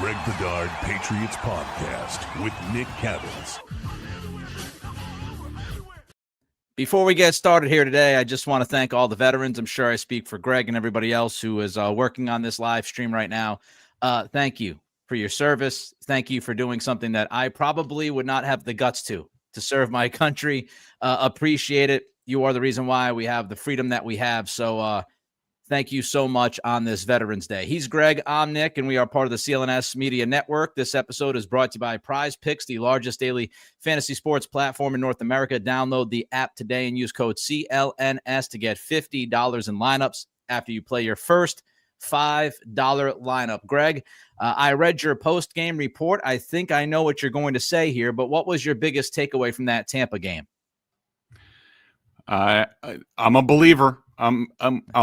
Greg Bedard Patriots Podcast with Nick Cavins. Before we get started here today, I just want to thank all the veterans. I'm sure I speak for Greg and everybody else who is working on this live stream right now. Thank you for your service. Thank you for doing something that I probably would not have the guts to serve my country. Appreciate it. You are the reason why we have the freedom that we have. So thank you so much on this Veterans Day. He's Greg, I'm Nick, and we are part of the CLNS Media Network. This episode is brought to you by Prize Picks, the largest daily fantasy sports platform in North America. Download the app today and use code CLNS to get $50 in lineups after you play your first $5 lineup. Greg, I read your post-game report. I think I know what you're going to say here, but what was your biggest takeaway from that Tampa game? I'm a believer. I'm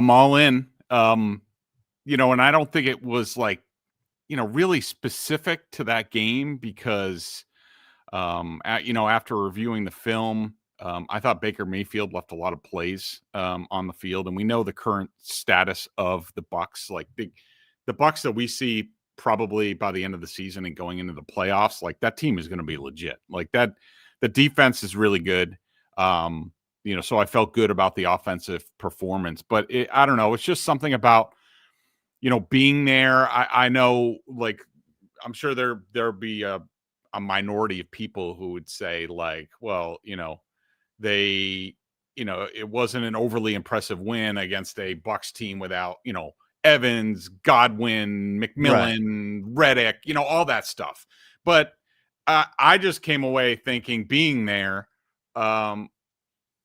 all in. And I don't think it was really specific to that game because, after reviewing the film, I thought Baker Mayfield left a lot of plays on the field, and we know the current status of the Bucs. Like the Bucs that we see probably by the end of the season and going into the playoffs, like that team is going to be legit. Like that, the defense is really good. So I felt good about the offensive performance, but I don't know. It's just something about, being there. I know, I'm sure there'll be a minority of people who would say it wasn't an overly impressive win against a Bucs team without, Evans, Godwin, McMillan, Reddick, all that stuff. But I just came away thinking, being there,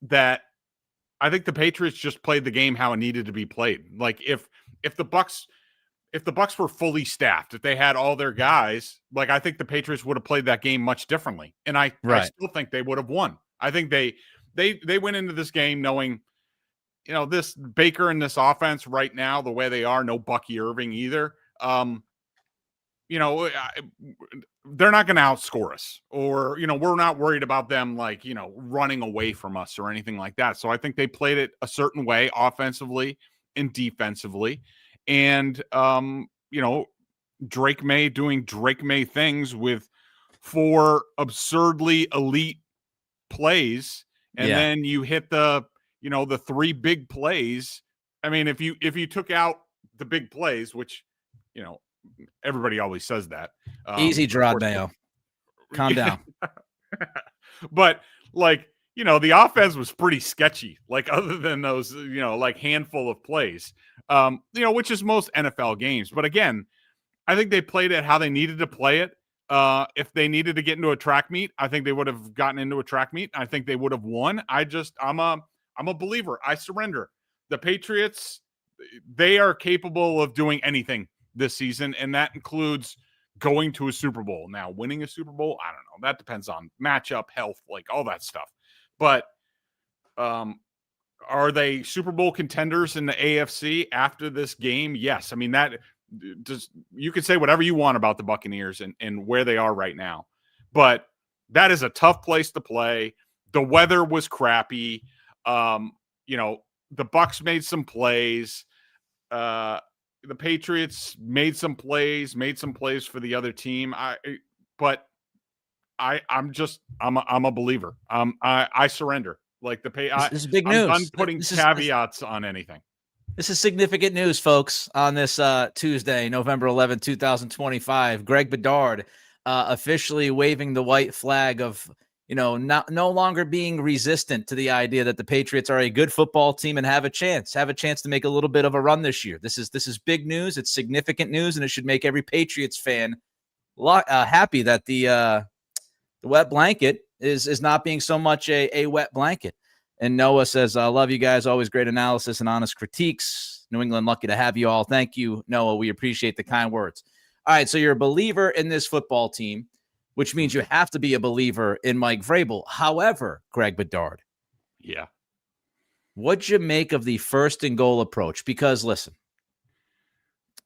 that I think the Patriots just played the game how it needed to be played. Like if the Bucs were fully staffed, if they had all their guys, I think the Patriots would have played that game much differently. And I still think they would have won. I think they went into this game knowing, this Baker and this offense right now, the way they are, no Bucky Irving either. They're not going to outscore us, or, we're not worried about them, running away from us or anything like that. So I think they played it a certain way offensively and defensively. And, Drake May doing Drake May things with 4 absurdly elite plays. And then you hit the 3 big plays. I mean, if you took out the big plays, which, everybody always says that. Easy, Gerard Mayo. Calm down. But the offense was pretty sketchy. Other than those, handful of plays, which is most NFL games. But again, I think they played it how they needed to play it. If they needed to get into a track meet, I think they would have gotten into a track meet. I think they would have won. I'm a believer. I surrender. The Patriots, they are capable of doing anything this season, and that includes going to a Super Bowl. Now, winning a Super Bowl, I don't know. That depends on matchup, health, all that stuff. But are they Super Bowl contenders in the AFC after this game? Yes. I mean, you could say whatever you want about the Buccaneers and where they are right now, but that is a tough place to play. The weather was crappy. The Bucs made some plays. The Patriots made some plays for the other team. I'm a believer. I surrender. This is big news. I'm putting caveats on anything. This is significant news, folks, on this Tuesday, November 11, 2025. Greg Bedard officially waving the white flag of, no longer being resistant to the idea that the Patriots are a good football team and have a chance to make a little bit of a run this year. This is big news. It's significant news, and it should make every Patriots fan happy that the wet blanket is not being so much a wet blanket. And Noah says, I love you guys. Always great analysis and honest critiques. New England, lucky to have you all. Thank you, Noah. We appreciate the kind words. All right, so you're a believer in this football team, which means you have to be a believer in Mike Vrabel. However, Greg Bedard. Yeah. What'd you make of the 1st and goal approach? Because, listen,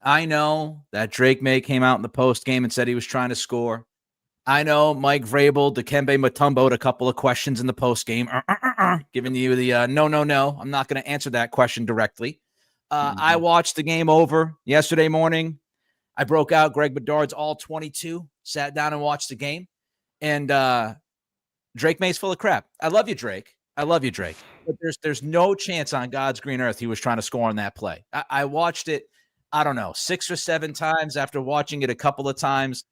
I know that Drake May came out in the post game and said he was trying to score. I know Mike Vrabel, Dikembe Mutombo'd a couple of questions in the post game, giving you the no. I'm not going to answer that question directly. I watched the game over yesterday morning. I broke out Greg Bedard's all 22, sat down and watched the game. And Drake May's full of crap. I love you, Drake. I love you, Drake. But there's no chance on God's green earth he was trying to score on that play. I watched it, I don't know, 6 or 7 times after watching it a couple of times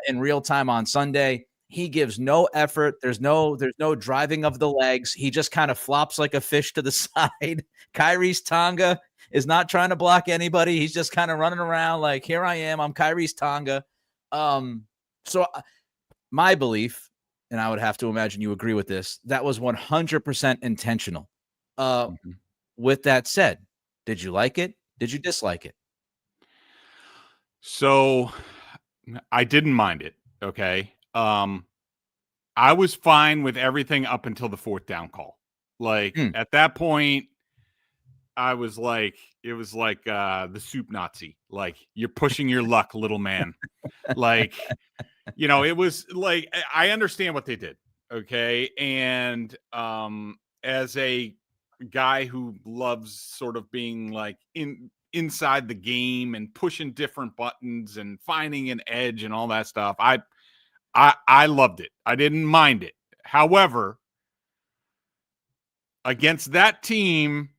in real time on Sunday. He gives no effort. There's no driving of the legs. He just kind of flops like a fish to the side. Kyrie's Tonga is not trying to block anybody. He's just kind of running around like, here I am. I'm Kyrie's Tonga. So my belief, and I would have to imagine you agree with this, that was 100% intentional. With that said, did you like it? Did you dislike it? So I didn't mind it. Okay. I was fine with everything up until the 4th down call. Like at that point, I was like, it was like the soup Nazi. Like, you're pushing your luck, little man. Like, it was like, I understand what they did. Okay. And as a guy who loves sort of being like inside the game and pushing different buttons and finding an edge and all that stuff, I loved it. I didn't mind it. However, against that team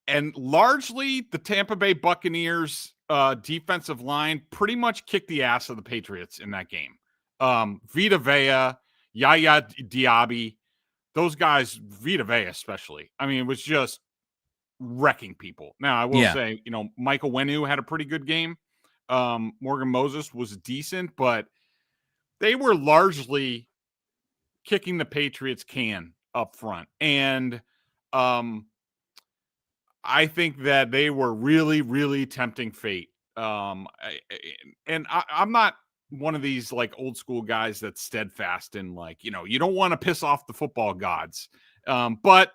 and largely the Tampa Bay Buccaneers defensive line pretty much kicked the ass of the Patriots in that game. Vita Vea, Yaya Diaby, those guys, Vita Vea especially. I mean, it was just wrecking people. Now, I will say, Michael Wenu had a pretty good game. Morgan Moses was decent, but they were largely kicking the Patriots can up front. And I think that they were really, really tempting fate. I'm not one of these like old school guys that's steadfast in like, you don't want to piss off the football gods. But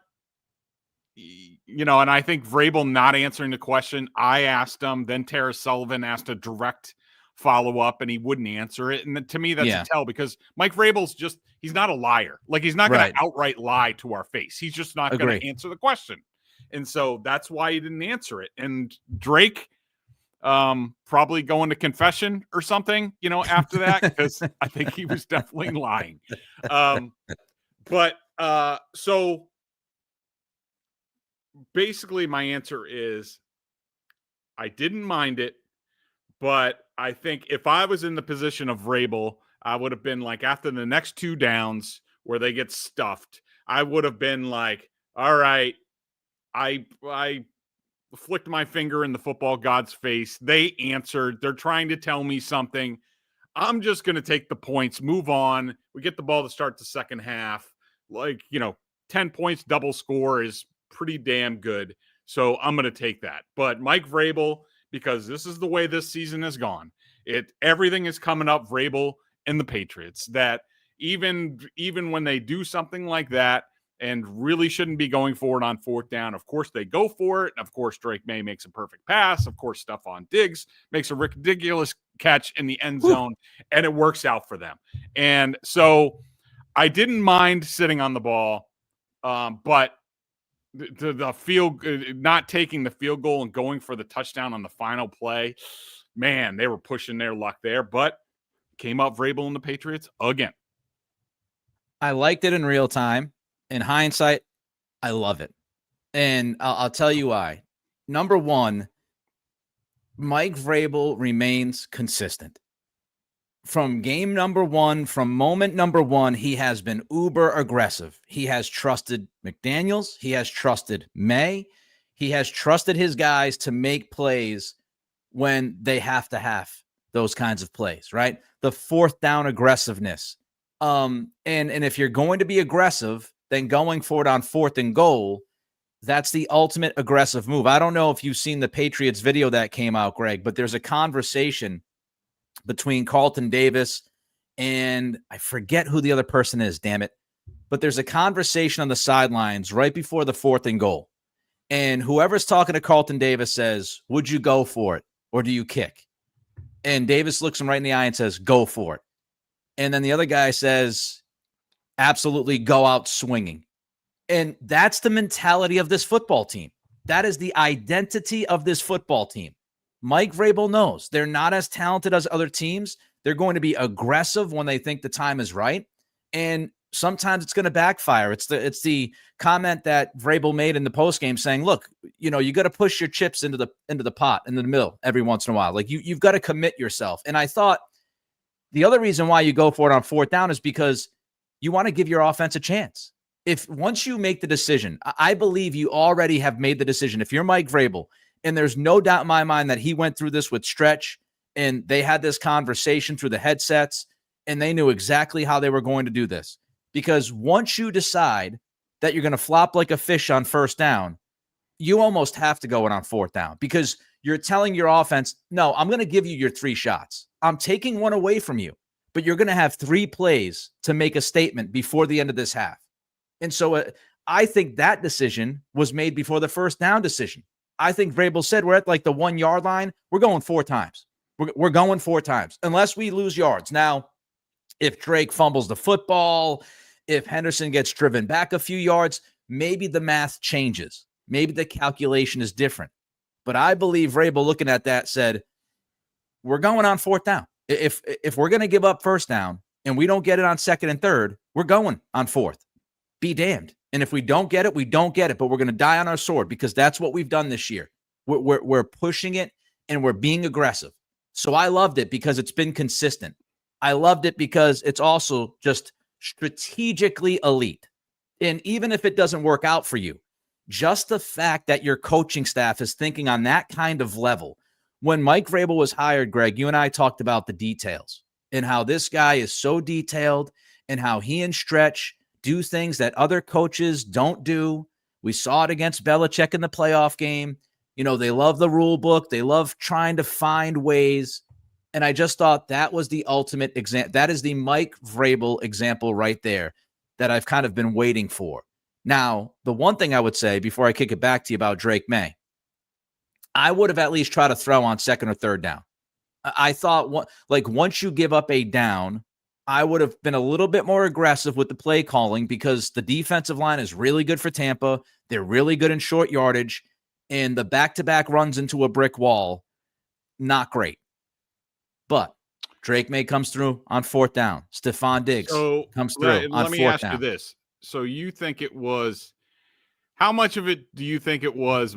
and I think Vrabel not answering the question, I asked him, then Tara Sullivan asked a direct follow-up and he wouldn't answer it. And to me, that's a tell, because Mike Vrabel's he's not a liar. Like, he's not going to outright lie to our face. He's just not going to answer the question. And so that's why he didn't answer it. And Drake probably going to confession or something, after that, because I think he was definitely lying. So basically my answer is I didn't mind it, but I think if I was in the position of Vrabel, I would have been like, after the next 2 downs where they get stuffed, I would have been like, all right, I flicked my finger in the football god's face. They answered. They're trying to tell me something. I'm just going to take the points, move on. We get the ball to start the second half. 10 points, double score is pretty damn good. So I'm going to take that. But Mike Vrabel, because this is the way this season has gone, everything is coming up Vrabel and the Patriots, that even when they do something like that and really shouldn't be going for it on 4th down, of course they go for it. And of course Drake May makes a perfect pass. Of course Stephon Diggs makes a ridiculous catch in the end zone, and it works out for them. And so I didn't mind sitting on the ball, but the field, not taking the field goal and going for the touchdown on the final play, man, they were pushing their luck there. But came up Vrabel and the Patriots again. I liked it in real time. In hindsight, I love it. And I'll tell you why. Number one, Mike Vrabel remains consistent. From game number one, from moment number one, he has been uber aggressive. He has trusted McDaniels. He has trusted May. He has trusted his guys to make plays when they have to have those kinds of plays, right? The 4th down aggressiveness. And if you're going to be aggressive, then going for it on 4th and goal, that's the ultimate aggressive move. I don't know if you've seen the Patriots video that came out, Greg, but there's a conversation between Carlton Davis and I forget who the other person is, damn it. But there's a conversation on the sidelines right before the 4th and goal. And whoever's talking to Carlton Davis says, would you go for it or do you kick? And Davis looks him right in the eye and says, go for it. And then the other guy says, absolutely go out swinging. And that's the mentality of this football team. That is the identity of this football team. Mike Vrabel knows they're not as talented as other teams. They're going to be aggressive when they think the time is right. And sometimes it's going to backfire. It's the comment that Vrabel made in the postgame saying, look, you got to push your chips into the pot, into the middle every once in a while. Like you've got to commit yourself. And I thought the other reason why you go for it on fourth down is because you want to give your offense a chance. If once you make the decision, I believe you already have made the decision. If you're Mike Vrabel, and there's no doubt in my mind that he went through this with Stretch, and they had this conversation through the headsets, and they knew exactly how they were going to do this. Because once you decide that you're going to flop like a fish on first down, you almost have to go in on fourth down because you're telling your offense, no, I'm going to give you your 3 shots. I'm taking one away from you, but you're going to have 3 plays to make a statement before the end of this half. And so I think that decision was made before the first down decision. I think Vrabel said we're at like the 1 yard line. We're going 4 times. We're going 4 times unless we lose yards. Now, if Drake fumbles the football, if Henderson gets driven back a few yards, maybe the math changes. Maybe the calculation is different. But I believe Vrabel looking at that said, we're going on fourth down. If we're going to give up first down and we don't get it on second and third, we're going on fourth. Be damned. And if we don't get it, we don't get it. But we're going to die on our sword because that's what we've done this year. We're pushing it and we're being aggressive. So I loved it because it's been consistent. I loved it because it's also just strategically elite. And even if it doesn't work out for you, just the fact that your coaching staff is thinking on that kind of level. When Mike Vrabel was hired, Greg, you and I talked about the details and how this guy is so detailed and how he and Stretch do things that other coaches don't do. We saw it against Belichick in the playoff game. They love the rule book. They love trying to find ways. And I just thought that was the ultimate example. That is the Mike Vrabel example right there that I've kind of been waiting for. Now, the one thing I would say before I kick it back to you about Drake May, I would have at least tried to throw on second or third down. I thought once you give up a down, I would have been a little bit more aggressive with the play calling because the defensive line is really good for Tampa. They're really good in short yardage, and the back-to-back runs into a brick wall, not great. But Drake May comes through on fourth down. Stephon Diggs comes through on fourth down. Let me ask you this. So you think it was – how much of it do you think it was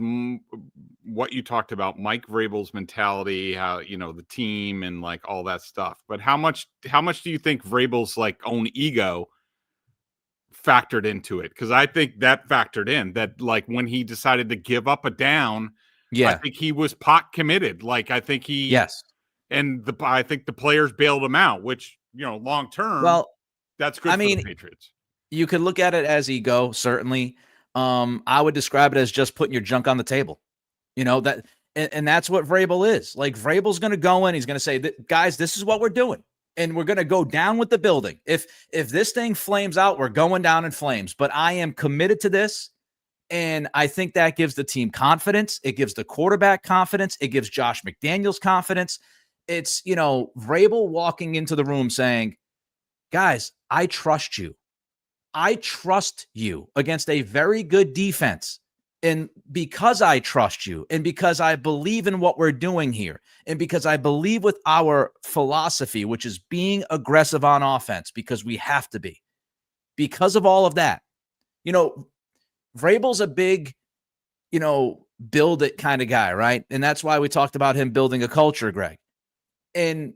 what you talked about, Mike Vrabel's mentality, how, the team and like all that stuff? But how much do you think Vrabel's like own ego factored into it? Because I think that factored in that, like when he decided to give up a down, I think he was pot committed. Like I think he – yes. And I think the players bailed him out, which, long term, that's good for the Patriots. You could look at it as ego, certainly. I would describe it as just putting your junk on the table. That, and that's what Vrabel is. Like Vrabel's going to go in, he's going to say, guys, this is what we're doing. And we're going to go down with the building. If this thing flames out, we're going down in flames. But I am committed to this. And I think that gives the team confidence. It gives the quarterback confidence. It gives Josh McDaniels confidence. It's, Vrabel walking into the room saying, guys, I trust you. I trust you against a very good defense. And because I trust you and because I believe in what we're doing here and because I believe with our philosophy, which is being aggressive on offense because we have to be, because of all of that, Vrabel's a big, build it kind of guy, right? And that's why we talked about him building a culture, Greg. And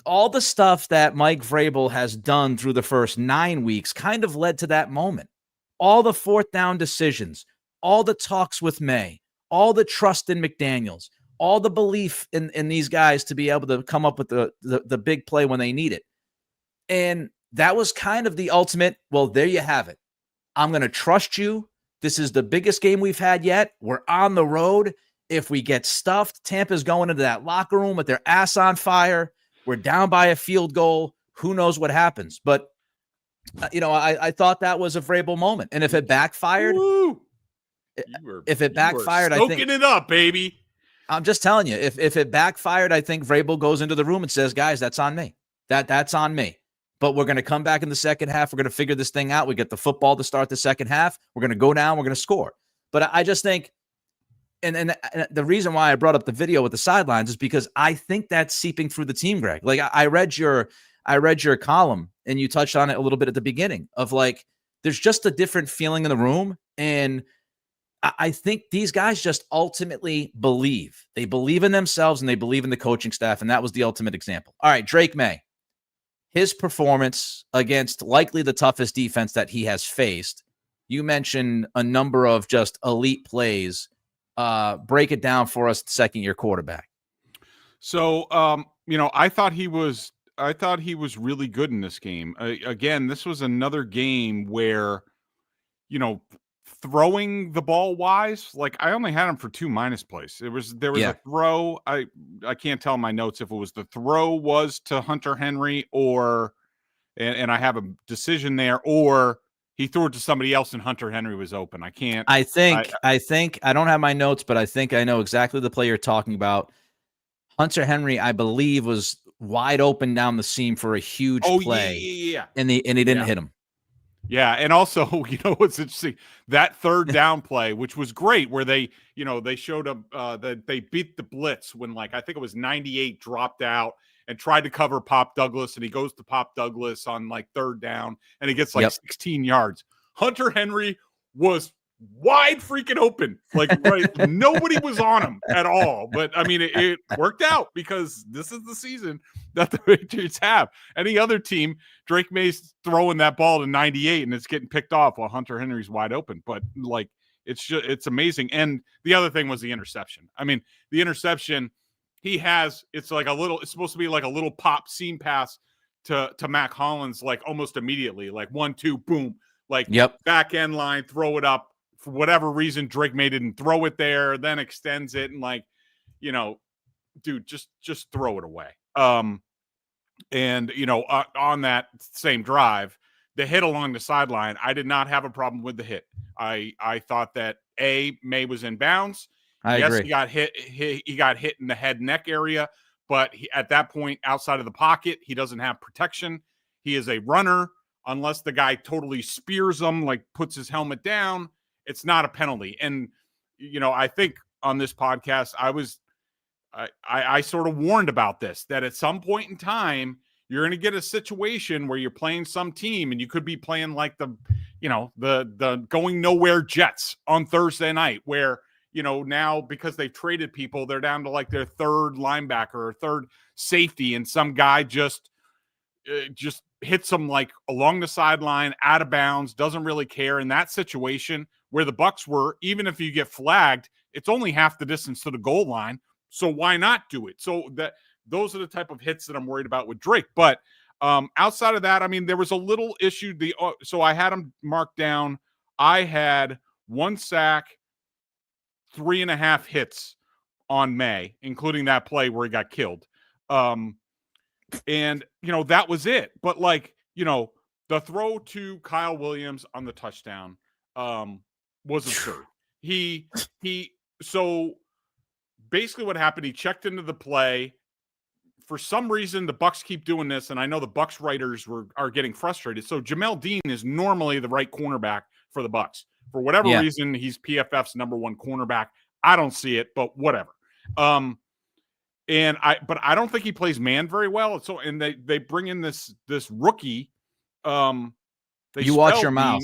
all the stuff that Mike Vrabel has done through the first 9 weeks kind of led to that moment. All the fourth down decisions, all the talks with May, all the trust in McDaniels, all the belief in these guys to be able to come up with the big play when they need it. And that was kind of the ultimate, well, there you have it. I'm going to trust you. This is the biggest game we've had yet. We're on the road. If we get stuffed, Tampa's going into that locker room with their ass on fire. We're down by a field goal. Who knows what happens? But, I thought that was a Vrabel moment. And if it backfired, I think it up, baby. I'm just telling you, if it backfired, I think Vrabel goes into the room and says, guys, that's on me. That's on me. But we're going to come back in the second half. We're going to figure this thing out. We get the football to start the second half. We're going to go down. We're going to score. But I just think And the reason why I brought up the video with the sidelines is because I think that's seeping through the team, Greg. Like I read your column and you touched on it a little bit at the beginning of like, there's just a different feeling in the room. And I think these guys just ultimately believe. They believe in themselves and they believe in the coaching staff. And that was the ultimate example. All right, Drake May, his performance against likely the toughest defense that he has faced. You mentioned a number of just elite plays. Break it down for us, second-year quarterback. So, I thought he was really good in this game. Again, this was another game where, throwing the ball wise, like I only had him for 2 minus plays. There was a throw. I can't tell in my notes if it was the throw was to Hunter Henry and I have a decision there, or he threw it to somebody else and Hunter Henry was open. I think I don't have my notes, but I think I know exactly the play you're talking about. Hunter Henry, I believe, was wide open down the seam for a huge play. Yeah. And he didn't hit him. Yeah, and also, what's interesting, that third down play, which was great, where they showed up that they beat the blitz when, like, I think it was 98 dropped out and tried to cover Pop Douglas, and he goes to Pop Douglas on like third down, and he gets like 16 yards. Hunter Henry was wide freaking open, like right, nobody was on him at all. But I mean, it worked out because this is the season that the Patriots have. Any other team, Drake May's throwing that ball to 98 and it's getting picked off while Hunter Henry's wide open. But like, it's amazing. And the other thing was the interception. I mean, the interception it's supposed to be like a little pop seam pass to Mac Hollins, like almost immediately, like 1-2, boom, like back end line, throw it up. For whatever reason, Drake May didn't throw it there, then extends it, and like, dude, just throw it away. And on that same drive, the hit along the sideline, I did not have a problem with the hit. I thought that May was in bounds. I agree. He got hit in the head neck area, but at that point, outside of the pocket, he doesn't have protection. He is a runner. Unless the guy totally spears him, like puts his helmet down, it's not a penalty. And, I think on this podcast, I sort of warned about this, that at some point in time, you're going to get a situation where you're playing some team and you could be playing like the going nowhere Jets on Thursday night, where, now because they've traded people, they're down to like their third linebacker or third safety. And some guy just hits them like along the sideline, out of bounds, doesn't really care. In that situation where the Bucs were, even if you get flagged, it's only half the distance to the goal line. So why not do it? So those are the type of hits that I'm worried about with Drake. But outside of that, I mean, there was a little issue. So I had him marked down. I had 1 sack, 3.5 hits on May, including that play where he got killed. And, that was it. But like, the throw to Kyle Williams on the touchdown was absurd. So basically what happened, he checked into the play. For some reason, the Bucs keep doing this, and I know the Bucs writers are getting frustrated. So Jamel Dean is normally the right cornerback for the Bucs. For whatever reason, he's PFF's number 1 cornerback. I don't see it, but whatever. But I don't think he plays man very well. So, and they bring in this rookie. You watch your mouth.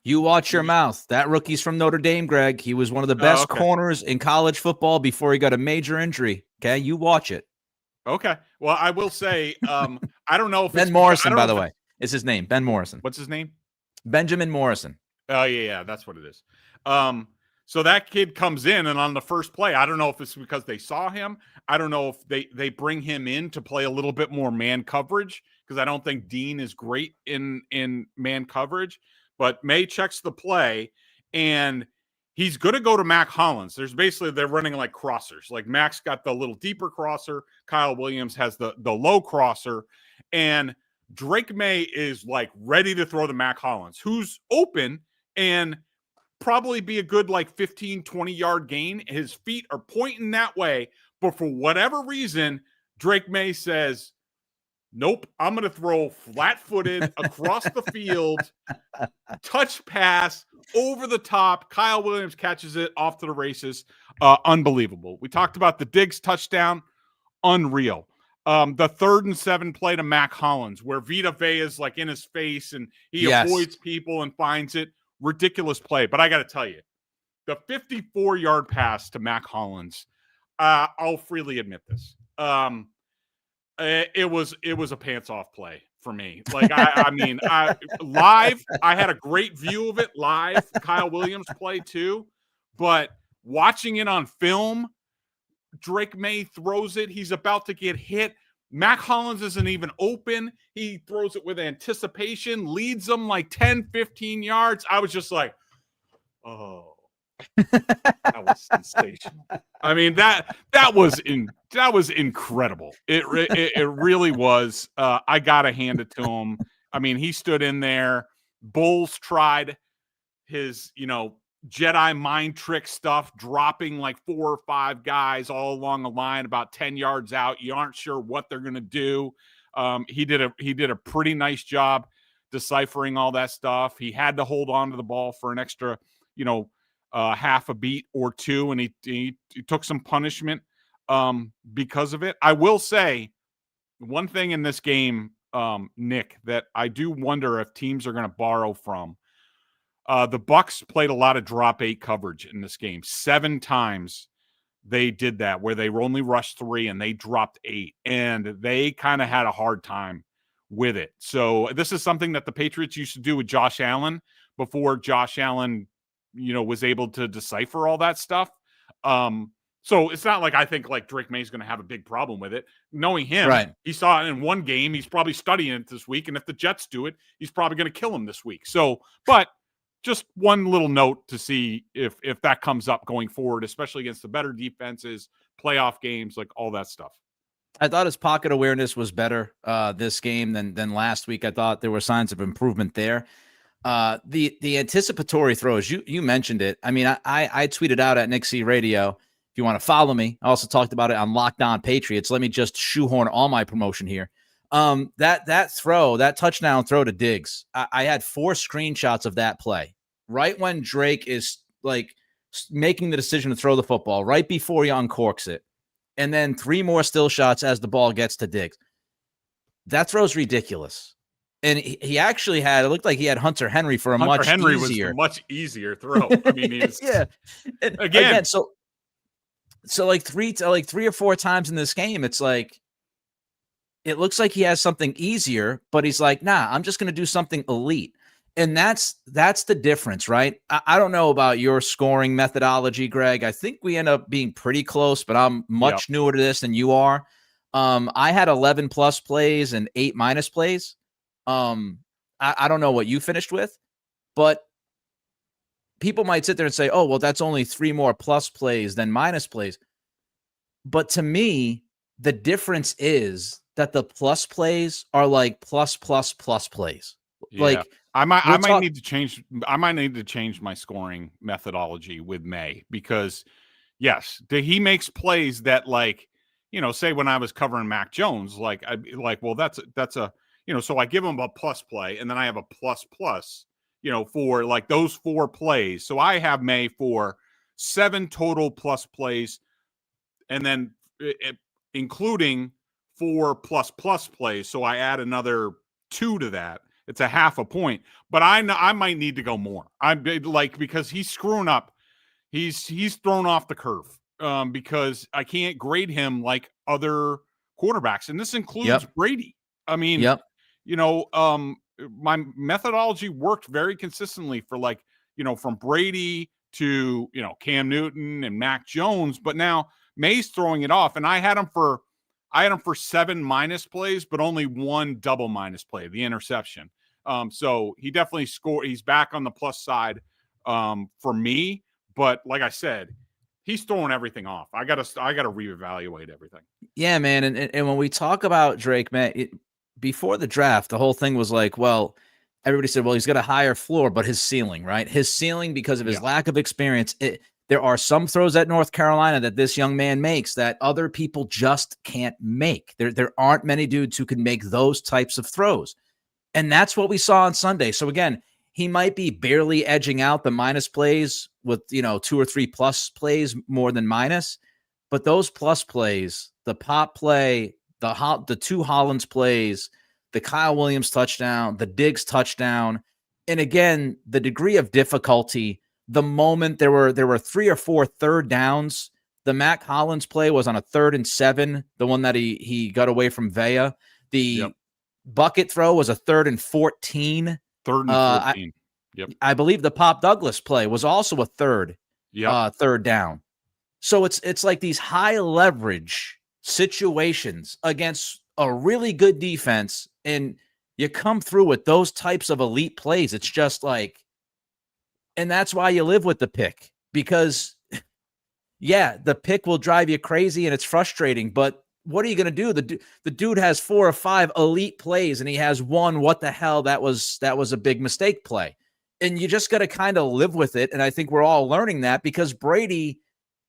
You watch your mouth. That rookie's from Notre Dame, Greg. He was one of the best corners in college football before he got a major injury. Okay, you watch it. Okay. Well, I will say, I don't know if Ben Morrison, by the way, is his name. Ben Morrison. What's his name? Benjamin Morrison. Oh yeah, that's what it is. So that kid comes in, and on the first play, I don't know if it's because they saw him. I don't know if they bring him in to play a little bit more man coverage, because I don't think Dean is great in man coverage. But May checks the play, and he's going to go to Mac Hollins. They're running like crossers. Like Mac's got the little deeper crosser. Kyle Williams has the low crosser. And Drake May is like ready to throw to Mac Hollins, who's open and probably be a good like 15, 20-yard gain. His feet are pointing that way. But for whatever reason, Drake May says, nope, I'm going to throw flat-footed across the field, touch pass, over the top. Kyle Williams catches it off to the races. Unbelievable. We talked about the Diggs touchdown. Unreal. The 3rd and 7 play to Mac Hollins, where Vita Vea is like in his face and he avoids people and finds it. Ridiculous play. But I got to tell you, the 54-yard pass to Mac Hollins, I'll freely admit this. It was a pants off play for me. Like, I mean, live, I had a great view of it live. Kyle Williams play too, but watching it on film, Drake May throws it. He's about to get hit. Mac Hollins isn't even open. He throws it with anticipation, leads them like 10, 15 yards. I was just like, oh, that was sensational. I mean, that was incredible. It really was. I gotta hand it to him. I mean, he stood in there. Bulls tried his, Jedi mind trick stuff, dropping like 4 or 5 guys all along the line about 10 yards out. You aren't sure what they're going to do. He did a pretty nice job deciphering all that stuff. He had to hold on to the ball for an extra, half a beat or two, and he took some punishment because of it. I will say one thing in this game, Nick, that I do wonder if teams are going to borrow from. The Bucs played a lot of drop 8 coverage in this game. 7 times they did that, where they only rushed 3 and they dropped 8, and they kind of had a hard time with it. So this is something that the Patriots used to do with Josh Allen before Josh Allen, was able to decipher all that stuff. So it's not like I think like Drake May is going to have a big problem with it. Knowing him, right. He saw it in one game. He's probably studying it this week, and if the Jets do it, he's probably going to kill him this week. So, but just one little note to see if that comes up going forward, especially against the better defenses, playoff games, like all that stuff. I thought his pocket awareness was better this game than last week. I thought there were signs of improvement there. The anticipatory throws, you mentioned it. I mean, I tweeted out at Nick C Radio. If you want to follow me, I also talked about it on Locked On Patriots. Let me just shoehorn all my promotion here. That touchdown throw to Diggs, I had 4 screenshots of that play right when Drake is like making the decision to throw the football, right before he uncorks it, and then 3 more still shots as the ball gets to Diggs. That throw's ridiculous. And he actually it looked like he had Hunter Henry for a much easier throw. I mean, yeah. And again, so like 3 or 4 times in this game, it's like, it looks like he has something easier, but he's like, nah, I'm just going to do something elite. And that's the difference, right? I don't know about your scoring methodology, Greg. I think we end up being pretty close, but I'm much newer to this than you are. I had 11 plus plays and 8 minus plays. I don't know what you finished with, but people might sit there and say, oh, well, that's only 3 more plus plays than minus plays. But to me, the difference is that the plus plays are like plus plays. Yeah. Like I might need to change my scoring methodology with May, because yes, he makes plays that, like, say when I was covering Mac Jones, like I'd be like, well, that's a, so I give him a plus play, and then I have a plus, for like those 4 plays. So I have May for 7 total plus plays, and then including 4 plus plays. So I add another 2 to that. It's a half a point, but I might need to go more. I'm like, because he's screwing up. He's thrown off the curve because I can't grade him like other quarterbacks. And this includes Brady. I mean, my methodology worked very consistently for, like, from Brady to, Cam Newton and Mac Jones, but now May's throwing it off, and I had him for 7 minus plays, but only 1 double minus play, the interception. So he definitely scored. He's back on the plus side for me, but like I said, he's throwing everything off. I gotta reevaluate everything. Yeah, man. And when we talk about Drake, man, before the draft, the whole thing was like, well, everybody said, well, he's got a higher floor, but his ceiling, right? His ceiling, because of his lack of experience, there are some throws at North Carolina that this young man makes that other people just can't make. There aren't many dudes who can make those types of throws. And that's what we saw on Sunday. So again, he might be barely edging out the minus plays with, 2 or 3 plus plays more than minus. But those plus plays, the pop play, the 2 Hollins plays, the Kyle Williams touchdown, the Diggs touchdown, and again, the degree of difficulty, the moment there were 3 or 4 third downs. The Mac Hollins play was on a 3rd and 7, the one that he got away from Vea. The bucket throw was a 3rd and 14. 3rd and 14. I believe the Pop Douglas play was also a 3rd down. So it's like these high leverage situations against a really good defense, and you come through with those types of elite plays. It's just like, and that's why you live with the pick, because the pick will drive you crazy and it's frustrating, but what are you going to do? The dude has 4 or 5 elite plays and he has one, what the hell, that was a big mistake play. And you just got to kind of live with it. And I think we're all learning that, because Brady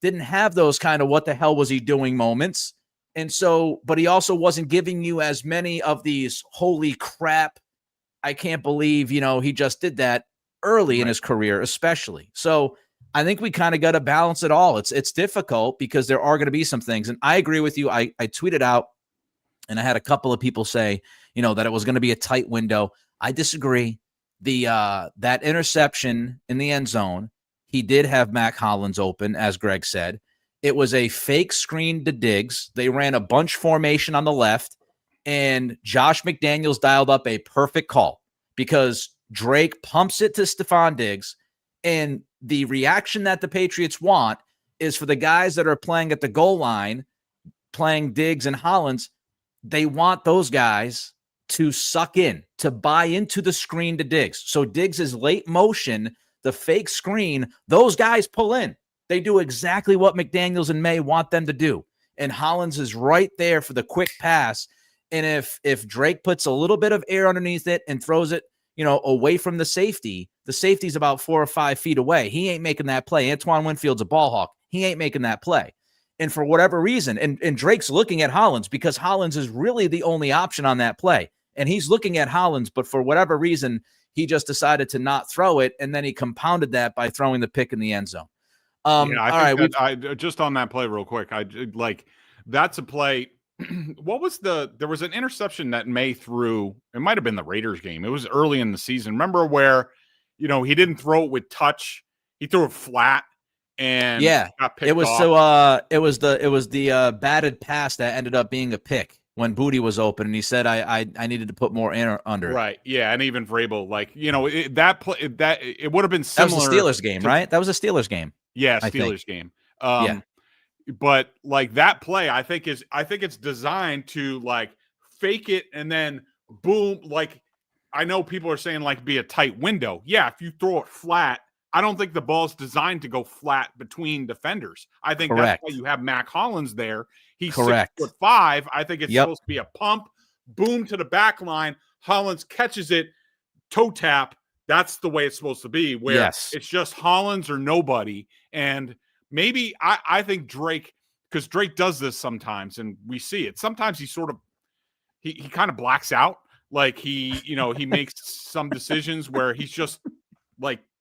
didn't have those kind of what the hell was he doing moments. And so, but he also wasn't giving you as many of these holy crap, I can't believe, he just did that early in his career, especially. So I think we kind of got to balance it all. It's difficult because there are going to be some things. And I agree with you. I tweeted out, and I had a couple of people say, that it was going to be a tight window. I disagree. That interception in the end zone, he did have Mac Hollins open, as Greg said. It was a fake screen to Diggs. They ran a bunch formation on the left, and Josh McDaniels dialed up a perfect call because Drake pumps it to Stephon Diggs, and the reaction that the Patriots want is for the guys that are playing at the goal line, playing Diggs and Hollins, they want those guys to suck in, to buy into the screen to Diggs. So Diggs is late motion, the fake screen, those guys pull in. They do exactly what McDaniels and May want them to do. And Hollins is right there for the quick pass. And if Drake puts a little bit of air underneath it and throws it, away from the safety's about 4 or 5 feet away. He ain't making that play. Antoine Winfield's a ball hawk. He ain't making that play. And for whatever reason, and Drake's looking at Hollins because Hollins is really the only option on that play. And he's looking at Hollins, but for whatever reason, he just decided to not throw it. And then he compounded that by throwing the pick in the end zone. I just on that play real quick. That's a play. There was an interception that May threw. It might've been the Raiders game. It was early in the season. Remember where, he didn't throw it with touch. He threw it flat and got picked off. It was the batted pass that ended up being a pick when Booty was open, and he said, I needed to put more in under. Right. Yeah. And even Vrabel, that play, it would have been similar. That was the Steelers game, right? That was a Steelers game. Yeah. Steelers game. But that play, I think it's designed to fake it and then boom. I know people are saying be a tight window. Yeah. If you throw it flat, I don't think the ball's designed to go flat between defenders. I think that's why you have Mac Hollins there. He's 6'5". I think it's supposed to be a pump, boom to the back line. Hollins catches it, toe tap. That's the way it's supposed to be, where it's just Hollins or nobody. And maybe I think Drake, because Drake does this sometimes, and we see it. Sometimes he sort of he kind of blacks out. He makes some decisions where he's just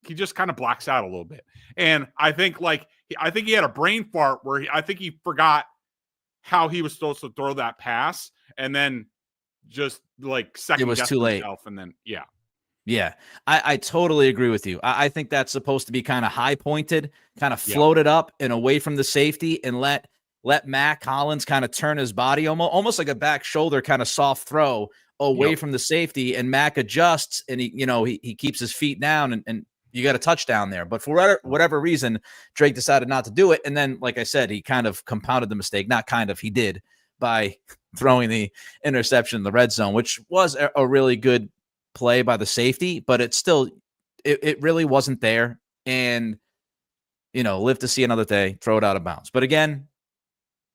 he just kind of blacks out a little bit. And I think he had a brain fart where I think he forgot how he was supposed to throw that pass, and then just second it was too late. And then Yeah, I totally agree with you. I think that's supposed to be kind of high pointed, kind of floated up and away from the safety, and let Mac Hollins kind of turn his body almost like a back shoulder kind of soft throw away from the safety, and Mac adjusts and he keeps his feet down and you got a touchdown there. But for whatever reason, Drake decided not to do it. And then, like I said, he kind of compounded the mistake. Not kind of, he did, by throwing the interception in the red zone, which was a really good play by the safety, but it really wasn't there. And, live to see another day, throw it out of bounds. But again,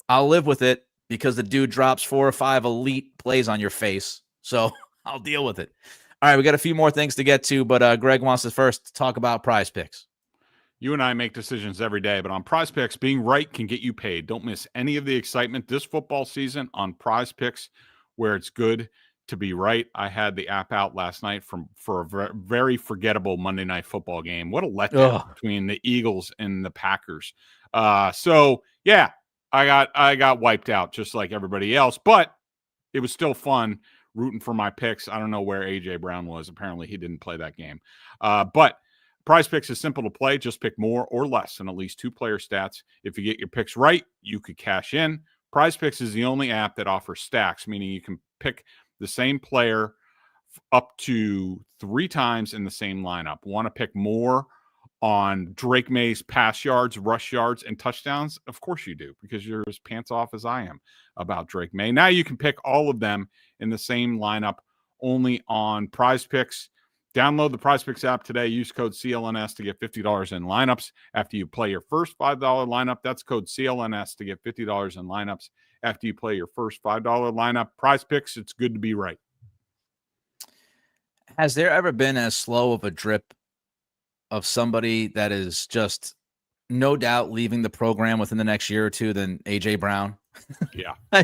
I'll live with it because the dude drops 4 or 5 elite plays on your face. So I'll deal with it. All right, we got a few more things to get to, but Greg wants us first to talk about Prize Picks. You and I make decisions every day, but on Prize Picks, being right can get you paid. Don't miss any of the excitement this football season on Prize Picks, where it's good to be right. I had the app out last night for a very forgettable Monday Night Football game. What a letdown between the Eagles and the Packers. So yeah, I got wiped out just like everybody else, but it was still fun rooting for my picks. I don't know where AJ Brown was. Apparently he didn't play that game. But Prize Picks is simple to play. Just pick more or less than at least 2 player stats. If you get your picks right, you could cash in. Prize Picks is the only app that offers stacks, meaning you can pick the same player up to 3 times in the same lineup. Want to pick more on Drake May's pass yards, rush yards, and touchdowns? Of course you do, because you're as pants off as I am about Drake May. Now you can pick all of them in the same lineup only on Prize Picks. Download the Prize Picks app today. Use code CLNS to get $50 in lineups. After you play your first $5 lineup, that's code CLNS to get $50 in lineups. After you play your first $5 lineup, Prize Picks, it's good to be right. Has there ever been as slow of a drip of somebody that is just no doubt leaving the program within the next year or two than AJ Brown? Yeah. I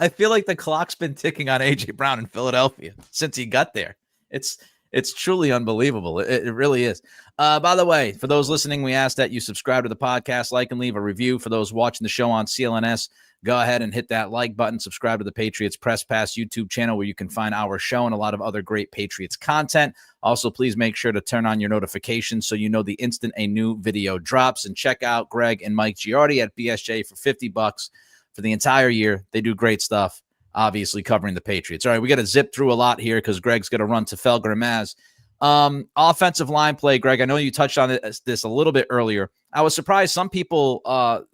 feel like the clock's been ticking on AJ Brown in Philadelphia since he got there. It's truly unbelievable. It really is. By the way, for those listening, we ask that you subscribe to the podcast, like and leave a review. For those watching the show on CLNS, go ahead and hit that like button. Subscribe to the Patriots Press Pass YouTube channel, where you can find our show and a lot of other great Patriots content. Also, please make sure to turn on your notifications so you know the instant a new video drops. And check out Greg and Mike Giardi at BSJ for $50 for the entire year. They do great stuff, obviously covering the Patriots. All right, we got to zip through a lot here because Greg's going to run to Felger Maz. Offensive line play, Greg, I know you touched on this a little bit earlier. I was surprised some people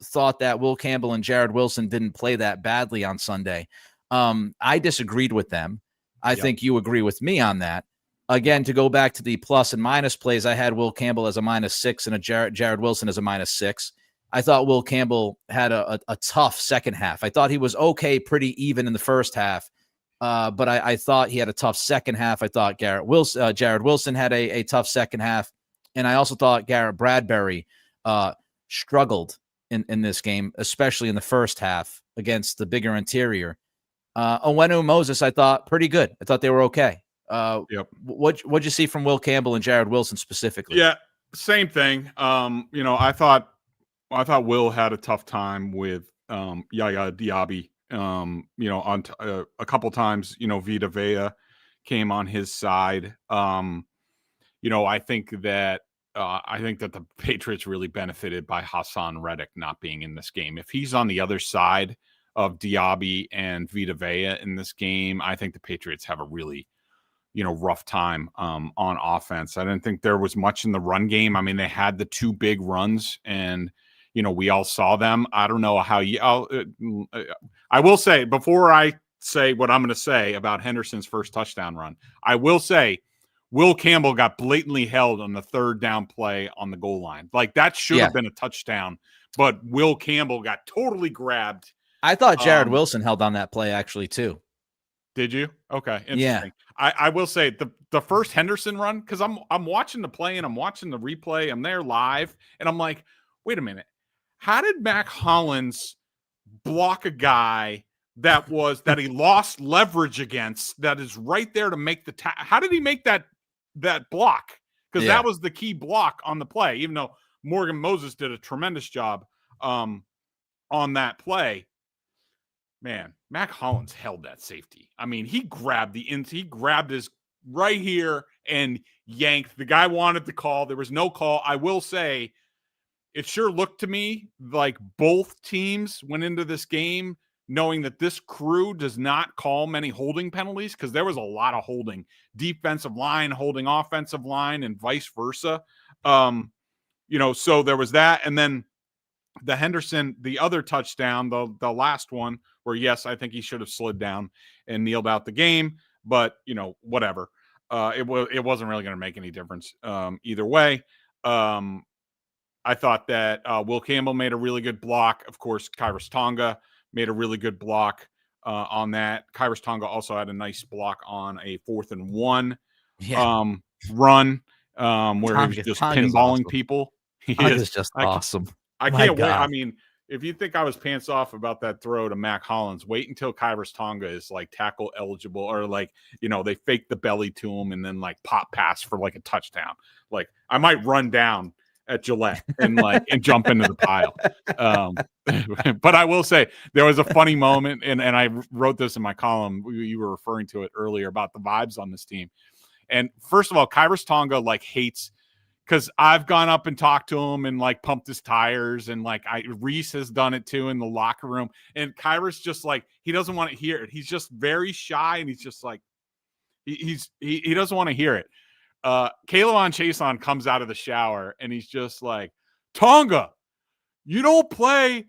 thought that Will Campbell and Jared Wilson didn't play that badly on Sunday. I disagreed with them. I think you agree with me on that. Again, to go back to the plus and minus plays, I had Will Campbell as a -6 and a Jared Wilson as a -6. I thought Will Campbell had a tough second half. I thought he was okay, pretty even in the first half, but I thought he had a tough second half. I thought Jared Wilson had a tough second half, and I also thought Garrett Bradbury struggled in this game, especially in the first half against the bigger interior. Onwenu Moses, I thought pretty good. I thought they were okay. What'd you see from Will Campbell and Jared Wilson specifically? Yeah, same thing. I thought Will had a tough time with Yaya Diaby. On a couple times, Vita Vea came on his side. I think that the Patriots really benefited by Hassan Reddick not being in this game. If he's on the other side of Diaby and Vita Vea in this game, I think the Patriots have a really, rough time on offense. I didn't think there was much in the run game. I mean, they had the 2 big runs, and we all saw them. I don't know how I will say, before I say what I'm going to say about Henderson's first touchdown run, I will say Will Campbell got blatantly held on the 3rd down play on the goal line. Like, that should have been a touchdown, but Will Campbell got totally grabbed. I thought Jared Wilson held on that play actually too. Did you? Okay. Interesting. Yeah. I will say the first Henderson run, because I'm watching the play and I'm watching the replay. I'm there live, and I'm like, wait a minute. How did Mac Hollins block a guy that he lost leverage against, that is right there to make the how did he make that block? Because that was the key block on the play, even though Morgan Moses did a tremendous job on that play. Man, Mac Hollins held that safety. I mean, he grabbed his right here and yanked. The guy wanted the call. There was no call. I will say, it sure looked to me like both teams went into this game knowing that this crew does not call many holding penalties, because there was a lot of holding. Defensive line holding offensive line and vice versa. So there was that. And then the Henderson, the other touchdown, the last one, where, yes, I think he should have slid down and kneeled out the game, but, whatever. It wasn't really going to make any difference either way. I thought that Will Campbell made a really good block. Of course, Kairos Tonga made a really good block on that. Kairos Tonga also had a nice block on a 4th and 1 run where he was just pinballing people. Tonga's just awesome. I can't wait. I mean, if you think I was pants off about that throw to Mac Hollins, wait until Kyrus Tonga is like tackle eligible, or like, they fake the belly to him and then like pop pass for like a touchdown. Like I might run down at Gillette and jump into the pile. But I will say there was a funny moment, and I wrote this in my column. You were referring to it earlier about the vibes on this team. And first of all, Kyrus Tonga hates, because I've gone up and talked to him and pumped his tires, and Reese has done it too in the locker room. And Kyrus just he doesn't want to hear it. He's just very shy, and he's just he doesn't want to hear it. K'Lavon Chaisson comes out of the shower and he's just like, Tonga, you don't play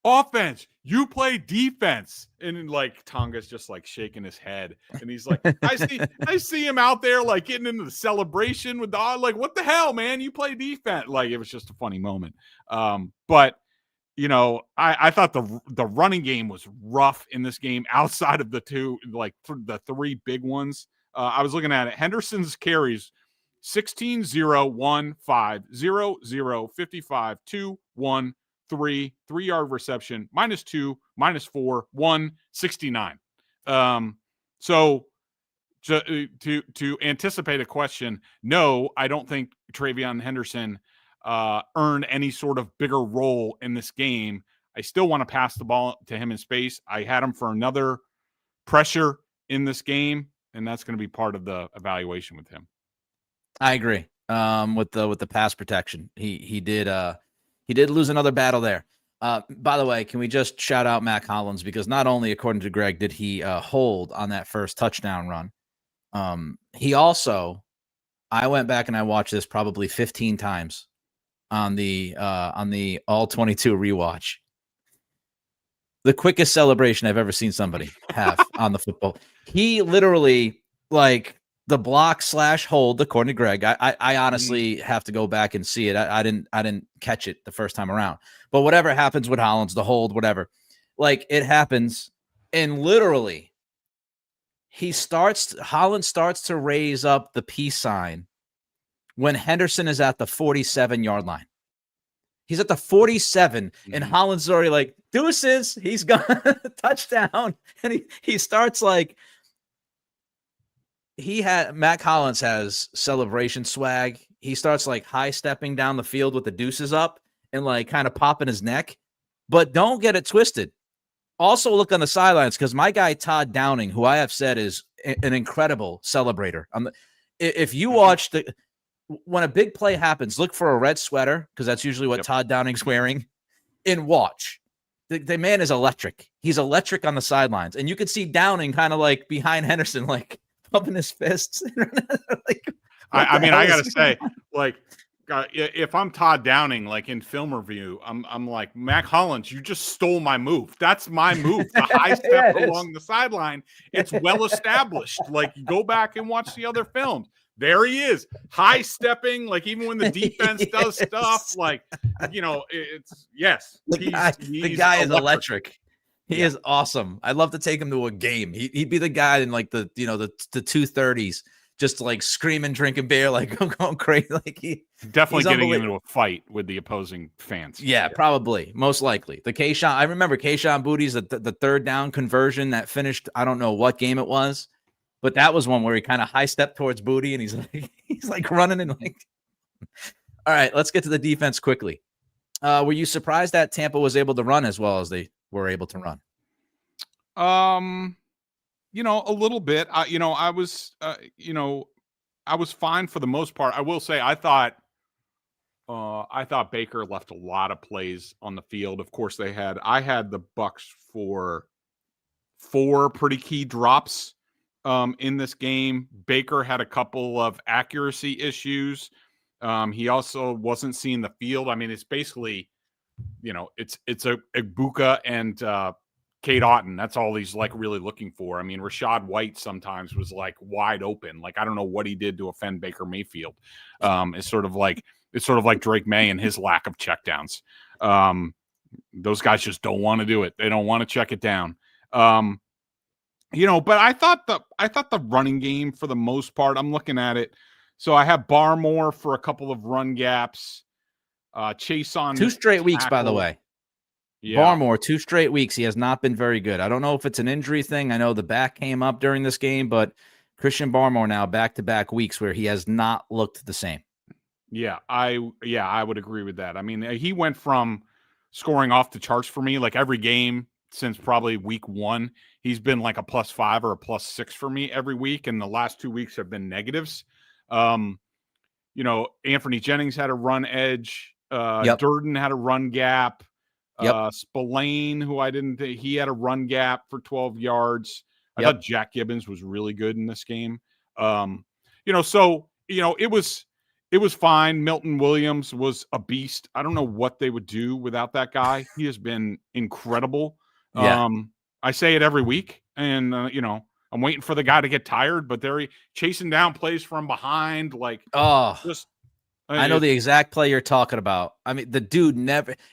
offense, you play defense. And Tonga's just shaking his head, and he's like, I see him out there getting into the celebration with the what the hell, man, you play defense. It was just a funny moment. But I thought the running game was rough in this game outside of the two, the three big ones. I was looking at it. Henderson's carries 16, 0, 1, 5, 0, 0, 55, 2, 1, 3, 3-yard reception, -2, -4, 1, 69. So to anticipate a question, no, I don't think TreVeyon Henderson earned any sort of bigger role in this game. I still want to pass the ball to him in space. I had him for another pressure in this game, and that's going to be part of the evaluation with him. I agree. With the pass protection, he did lose another battle there. By the way, can we just shout out Mac Hollins, because not only, according to Greg, did he hold on that first touchdown run, he also, I went back and I watched this probably 15 times on the all 22 rewatch. The quickest celebration I've ever seen somebody have on the football. He literally, the block / hold, according to Greg. I honestly have to go back and see it. I didn't catch it the first time around. But whatever happens with Hollins, the hold, whatever, it happens, and literally Hollins starts to raise up the peace sign when Henderson is at the 47-yard line. He's at the 47, and Hollins is already deuces. He's gone, touchdown. And he starts Mac Hollins has celebration swag. He starts high stepping down the field with the deuces up and kind of popping his neck. But don't get it twisted. Also look on the sidelines, because my guy Todd Downing, who I have said is an incredible celebrator. If you watch when a big play happens, look for a red sweater, because that's usually what Todd Downing's wearing, and watch. The man is electric. He's electric on the sidelines. And you could see Downing kind of behind Henderson, pumping his fists. I mean, I got to say, if I'm Todd Downing, in film review, I'm like, Mac Hollins, you just stole my move. That's my move. The high step along the sideline. It's well established. Go back and watch the other films. There he is, high stepping, even when the defense does stuff, it's yes. The guy is electric. He is awesome. I'd love to take him to a game. He'd be the guy in the 230s, just screaming, drinking beer, going crazy. Definitely getting into a fight with the opposing fans. Yeah, probably, most likely. The Kayshawn, I remember Kayshawn Booty's the third down conversion that finished. I don't know what game it was, but that was one where he kind of high stepped towards Booty, and he's running and All right, let's get to the defense quickly. Were you surprised that Tampa was able to run as well as they were able to run? A little bit. I was fine for the most part. I will say I thought Baker left a lot of plays on the field. Of course, I had the Bucks for 4 pretty key drops in this game. Baker had a couple of accuracy issues. He also wasn't seeing the field. I mean, it's basically, it's Ibuka and Kate Otten. That's all he's really looking for. I mean, Rashad White sometimes was wide open. I don't know what he did to offend Baker Mayfield. It's sort of like Drake May and his lack of checkdowns. Those guys just don't want to do it. They don't want to check it down. But I thought the running game, for the most part, I'm looking at it. So I have Barmore for a couple of run gaps. Chase on 2 straight weeks, by the way. Yeah. Barmore, 2 straight weeks, he has not been very good. I don't know if it's an injury thing. I know the back came up during this game, but Christian Barmore now back-to-back weeks where he has not looked the same. Yeah, I would agree with that. I mean, he went from scoring off the charts for me, like every game since probably week 1. He's been like a +5 or a +6 for me every week, and the last 2 weeks have been negatives. Anthony Jennings had a run edge. Yep. Durden had a run gap. Yep. Spillane, who I didn't think he had a run gap for 12 yards. I thought Jack Gibbons was really good in this game. It was fine. Milton Williams was a beast. I don't know what they would do without that guy. He has been incredible. Yeah. I say it every week, and I'm waiting for the guy to get tired, but they're chasing down plays from behind, I know the exact play you're talking about. I mean, the dude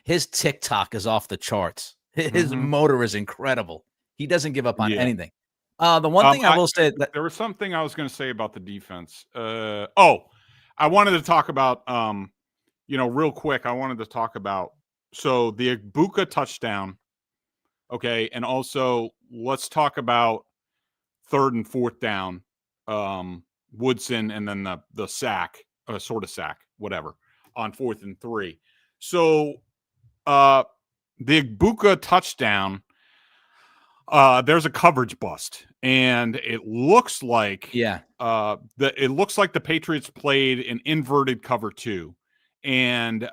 his TikTok is off the charts. His motor is incredible. He doesn't give up on anything. The one thing I will say that there was something I was going to say about the defense. I wanted to talk about, real quick. I wanted to talk about the Ibuka touchdown. Okay, and also let's talk about 3rd and 4th down. Woodson and then the sack. Sort of sack, whatever, on 4th and 3. So the Ibuka touchdown, there's a coverage bust, and it looks like the Patriots played an inverted cover 2, and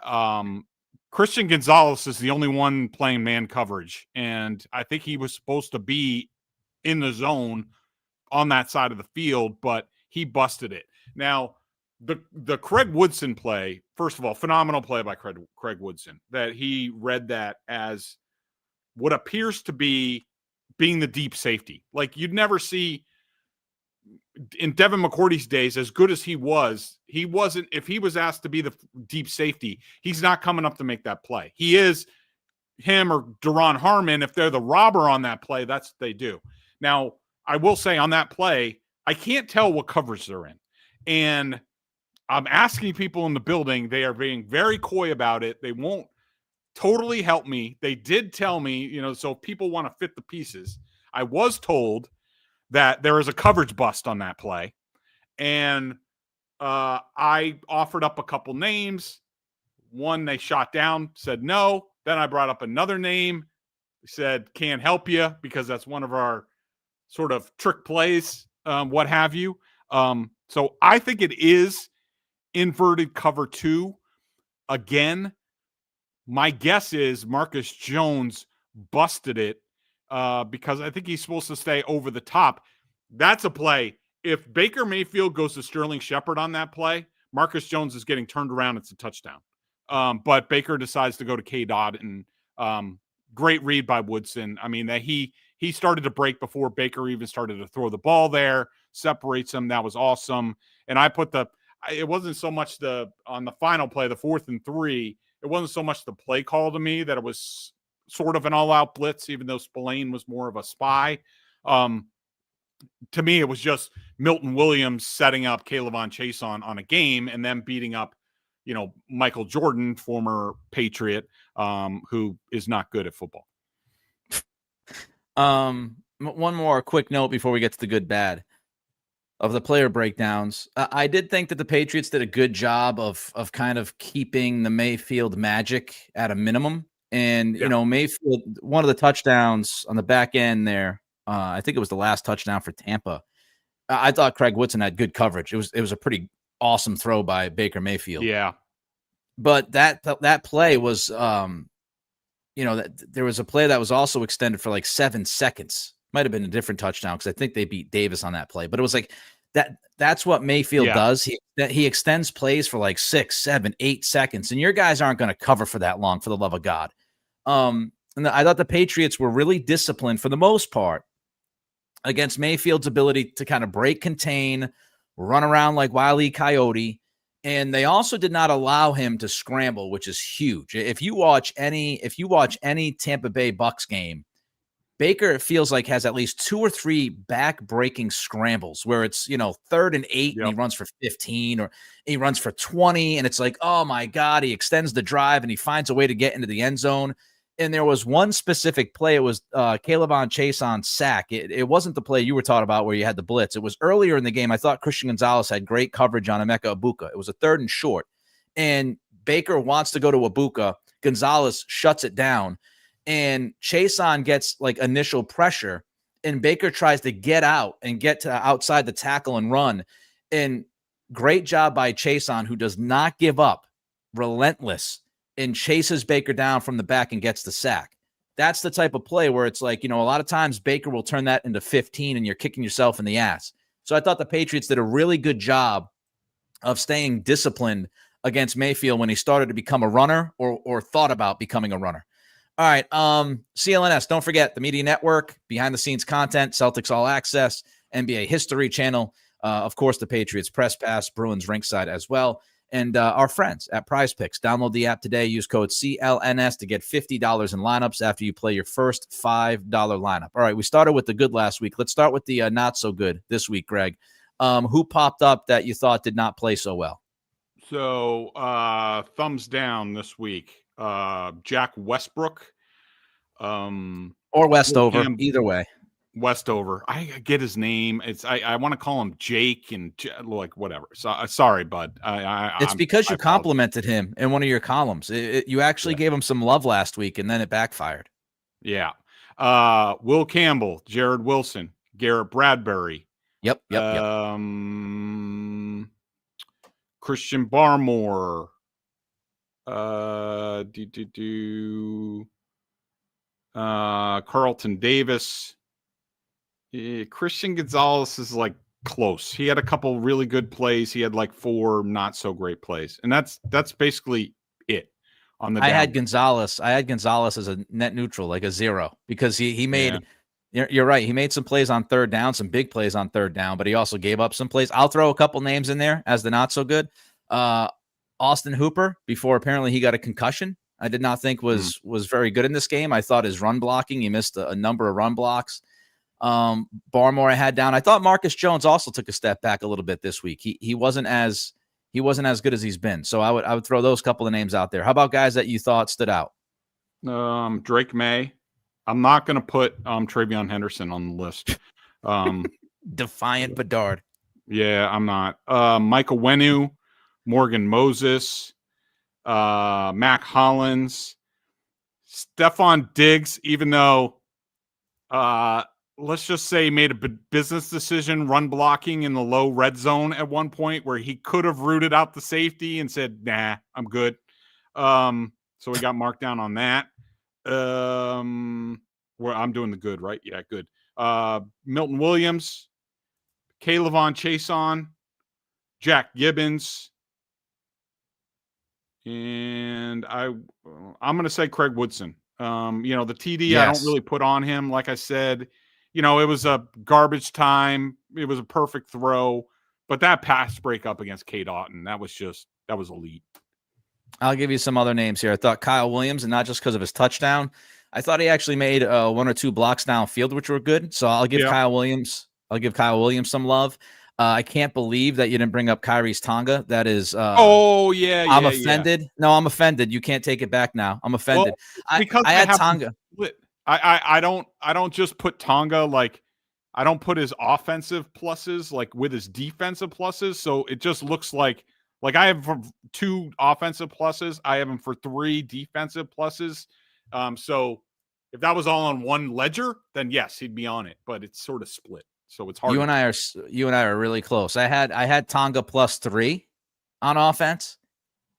Christian Gonzalez is the only one playing man coverage, and I think he was supposed to be in the zone on that side of the field, but he busted it. Now, the Craig Woodson play, first of all, phenomenal play by Craig Woodson, that he read that as what appears to be being the deep safety. Like, you'd never see in Devin McCourty's days, as good as he wasn't, if he was asked to be the deep safety, he's not coming up to make that play. He is him or Duron Harmon. If they're the robber on that play, that's what they do. Now, I will say on that play, I can't tell what coverage they're in. And I'm asking people in the building, they are being very coy about it. They won't totally help me. They did tell me, so if people want to fit the pieces, I was told that there is a coverage bust on that play. And I offered up a couple names. One they shot down, said no. Then I brought up another name, said can't help you because that's one of our sort of trick plays, what have you. So I think it is inverted cover 2. Again, my guess is Marcus Jones busted it because I think he's supposed to stay over the top. That's a play. If Baker Mayfield goes to Sterling Shepard on that play, Marcus Jones is getting turned around. It's a touchdown. But Baker decides to go to K-Dot, and great read by Woodson. I mean, that he started to break before Baker even started to throw the ball there, separates him. That was awesome. And I put it wasn't so much on the final play, the 4th and 3, it wasn't so much the play call to me that it was sort of an all-out blitz, even though Spillane was more of a spy. To me, it was just Milton Williams setting up Kayvon Chase on a game and then beating up, Michael Jordan, former Patriot, who is not good at football. One more quick note before we get to the good bad of the player breakdowns. I did think that the Patriots did a good job of kind of keeping the Mayfield magic at a minimum. And, Mayfield, one of the touchdowns on the back end there, I think it was the last touchdown for Tampa. I thought Craig Woodson had good coverage. It was a pretty awesome throw by Baker Mayfield. Yeah. But that play was, that there was a play that was also extended for like 7 seconds. Might have been a different touchdown because I think they beat Davis on that play. But it was like that's what Mayfield does. He extends plays for like 6, 7, 8 seconds, and your guys aren't going to cover for that long, for the love of God. And I thought the Patriots were really disciplined for the most part against Mayfield's ability to kind of break, contain, run around like Wile E. Coyote. And they also did not allow him to scramble, which is huge. If you watch any Tampa Bay Bucks game, Baker, it feels like, has at least 2 or 3 back-breaking scrambles where it's, 3rd and 8 and he runs for 15 or he runs for 20. And it's like, oh my God, he extends the drive and he finds a way to get into the end zone. And there was one specific play. It was Caleb Chase on sack. It wasn't the play you were talking about where you had the blitz. It was earlier in the game. I thought Christian Gonzalez had great coverage on Emeka Ibuka. It was a 3rd and short. And Baker wants to go to Ibuka. Gonzalez shuts it down. And Chason gets like initial pressure. And Baker tries to get out and get to outside the tackle and run. And great job by Chason, who does not give up, relentless, and chases Baker down from the back and gets the sack. That's the type of play where it's like, a lot of times Baker will turn that into 15 and you're kicking yourself in the ass. So I thought the Patriots did a really good job of staying disciplined against Mayfield when he started to become a runner or thought about becoming a runner. All right. CLNS, don't forget the media network, behind the scenes content, Celtics All Access, NBA History Channel, of course, the Patriots Press Pass, Bruins Rinkside as well. And our friends at Prize Picks. Download the app today. Use code CLNS to get $50 in lineups after you play your first $5 lineup. All right, we started with the good last week. Let's start with the not so good this week, Greg. Who popped up that you thought did not play so well? So thumbs down this week. Jack Westbrook. Or Westover, either way. Westover. I get his name. It's I want to call him Jake and like whatever. So sorry, bud. It's because you complimented him in one of your columns. You actually gave him some love last week, and then it backfired. Yeah. Will Campbell, Jared Wilson, Garrett Bradbury. Yep. Christian Barmore. Carlton Davis. Christian Gonzalez is like close. He had a couple really good plays. He had like 4 not so great plays, and that's basically it. On the I had Gonzalez as a net neutral, like a 0, because he made. Yeah. You're right. He made some plays on 3rd down, some big plays on 3rd down, but he also gave up some plays. I'll throw a couple names in there as the not so good. Austin Hooper, before apparently he got a concussion, I did not think was very good in this game. I thought his run blocking, he missed a number of run blocks. Barmore I had down. I thought Marcus Jones also took a step back a little bit this week. He wasn't as good as he's been. So I would throw those couple of names out there. How about guys that you thought stood out? Drake May. I'm not going to put Travion Henderson on the list. Defiant Bedard. Yeah, I'm not. Michael Wenu, Morgan Moses, Mac Hollins, Stephon Diggs, even though let's just say made a business decision run blocking in the low red zone at one point where he could have rooted out the safety and said, nah, I'm good. So we got marked down on that. Where I'm doing the good, right? Yeah, good. Milton Williams, Caleb Chason, Jack Gibbons, and I'm going to say Craig Woodson. The TD, yes. I don't really put on him. Like I said, it was a garbage time. It was a perfect throw, but that pass breakup against Kate Otten, that was elite. I'll give you some other names here. I thought Kyle Williams, and not just because of his touchdown. I thought he actually made 1 or 2 blocks downfield, which were good. So I'll give Kyle Williams. I'll give Kyle Williams some love. I can't believe that you didn't bring up Kyrie's Tonga. That is. I'm offended. Yeah. No, I'm offended. You can't take it back now. I'm offended. Well, because I had Tonga. I don't just put Tonga like I don't put his offensive pluses like with his defensive pluses. So it just looks like I have him for 2 offensive pluses. I have him for 3 defensive pluses. So if that was all on one ledger, then yes, he'd be on it. But it's sort of split, so it's hard. You and I are really close. I had Tonga +3 on offense,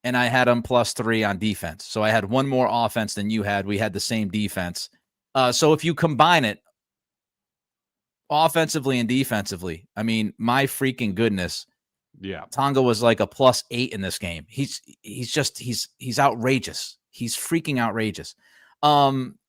and I had him +3 on defense. So I had 1 more offense than you had. We had the same defense. So if you combine it, offensively and defensively, I mean, my freaking goodness. Yeah. Tonga was like a +8 in this game. He's outrageous. He's freaking outrageous.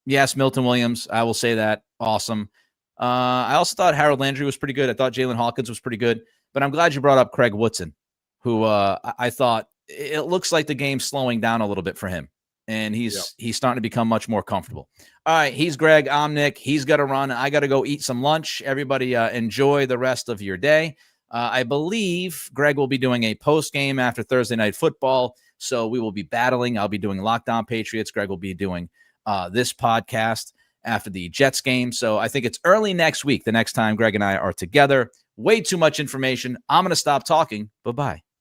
Yes, Milton Williams, I will say that. Awesome. I also thought Harold Landry was pretty good. I thought Jalen Hawkins was pretty good, but I'm glad you brought up Craig Woodson, who I thought it looks like the game's slowing down a little bit for him, and he's starting to become much more comfortable. All right, he's Greg. I'm Nick. He's got to run. I got to go eat some lunch. Everybody enjoy the rest of your day. I believe Greg will be doing a post game after Thursday Night Football, so we will be battling. I'll be doing Lockdown Patriots. Greg will be doing this podcast after the Jets game. So I think it's early next week, the next time Greg and I are together. Way too much information. I'm going to stop talking. Bye-bye.